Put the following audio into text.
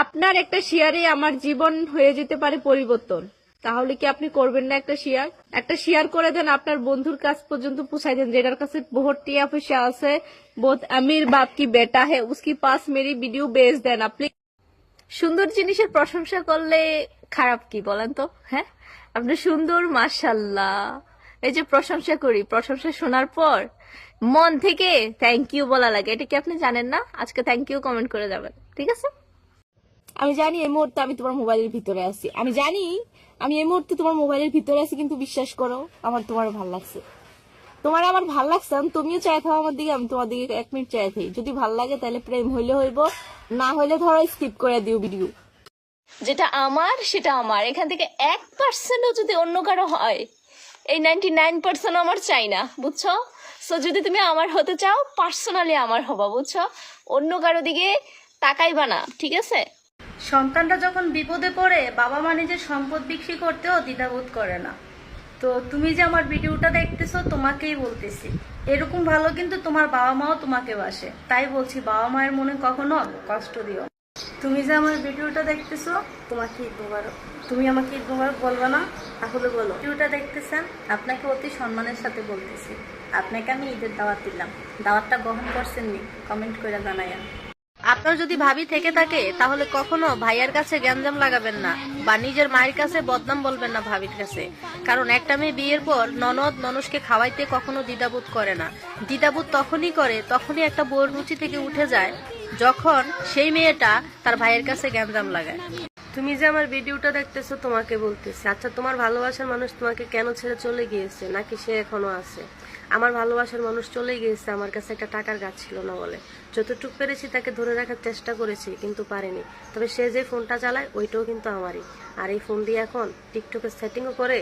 আপনার একটা শেয়ারে আমার জীবন হয়ে যেতে পারে পরিবর্তন, তাহলে কি আপনি করবেন না? একটা শেয়ার করে দেন, আপনার বন্ধুর কাছ পর্যন্ত পৌঁছাই দেন, যেটার কাছে বহুত টিয়া পয়সা আছে, বহুত আমির বাপ কি বেটা है उसके पास मेरी वीडियो भेज দেন। আপনি সুন্দর জিনিসের প্রশংসা করলে খারাপ কি বলেন তো? হ্যাঁ, আপনি সুন্দর, মাশাআল্লাহ। এই যে প্রশংসা করি, প্রশংসা শোনার পর মন থেকে থ্যাংক ইউ বলা লাগে, এটা কি আপনি জানেন না? আজকে থ্যাংক ইউ কমেন্ট করে যাবেন, ঠিক আছে? আমি জানি এই মুহূর্তে আমি তোমার মোবাইলের ভিতরে আছি, আমি জানি আমি এই মুহূর্তে তোমার মোবাইলের ভিতরে আছি, কিন্তু বিশ্বাস করো আমার তোমার ভাল লাগছে। তোমার আমার ভাল লাগছে, তুমিও চাই থাও আমার দিকে, আমি তোমার দিকে 1 মিনিট চাই থাই। যদি ভাল লাগে তাহলে প্রেম হইলে হইব, না হইলে ধরো স্কিপ করে দিও ভিডিও। যেটা আমার সেটা আমার, এখান থেকে 1%ও যদি অন্য কারো হয়, এই 99% আমার চাই না, বুঝছো? সো যদি তুমি আমার হতে চাও, পার্সোনালি আমার হবা, বুঝছো? অন্য কারো দিকে তাকাইবা না, ঠিক আছে? সন্তানটা যখন বিপদে পড়ে বাবা মা নিজের সম্পদ বিক্রি করতেও দ্বিধাবোধ করে না। তো তুমি যে আমার ভিডিওটা দেখতেছো তোমাকেই বলতেছি, এরকম ভালো কিন্তু তোমার বাবা মাও তোমাকে বাসে। তাই বলছি, বাবা মায়ের মনে কখনো কষ্ট দিও না। তুমি যে আমার ভিডিওটা দেখতেছো, তোমাকে ঈদ মোবারক। তুমি আমাকে ঈদ মোবারক বলবা না? তাহলে বলো। ভিডিওটা দেখতেছেন, আপনাকে অতি সম্মানের সাথে বলতেছি, আপনাকে আমি ঈদের দাওয়াত দিলাম। দাওয়াতটা গ্রহণ করছেন নি? কমেন্ট করে জানাইয়েন। আপনার যদি ভাবি থেকে থাকে তাহলে কখনো ভাইয়ার কাছে গ্যাঞ্জাম লাগাবেন না, বা নিজের মায়ের কাছে বদনাম বলবেন না ভাবির কাছে। কারণ একটা মেয়ে বিয়ের পর ননদ ননসকে খাওয়াইতে কখনো দ্বিধাবোধ করে না। দ্বিধাবোধ তখনই করে, তখনই একটা বউর রুচি থেকে উঠে যায়, যখন সেই মেয়েটা তার ভাইয়ের কাছে গ্যাঞ্জাম লাগায়। তুমি যে আমার ভিডিওটা দেখতেছো তোমাকে বলতেছি, আচ্ছা তোমার ভালোবাসার মানুষ তোমাকে কেন ছেড়ে চলে গিয়েছে, নাকি সে এখনো আছে? আমার ভালোবাসার মানুষ চলে গিয়েছে, আমার কাছে একটা টাকার গাছ ছিল না বলে। যতটুকু পেরেছি তাকে ধরে রাখার চেষ্টা করেছি, কিন্তু পারিনি। তবে সে যে ফোনটা চালায় ওইটাও কিন্তু আমারই। আর এই ফোন দিয়ে এখন টিকটকের সেটিংও করে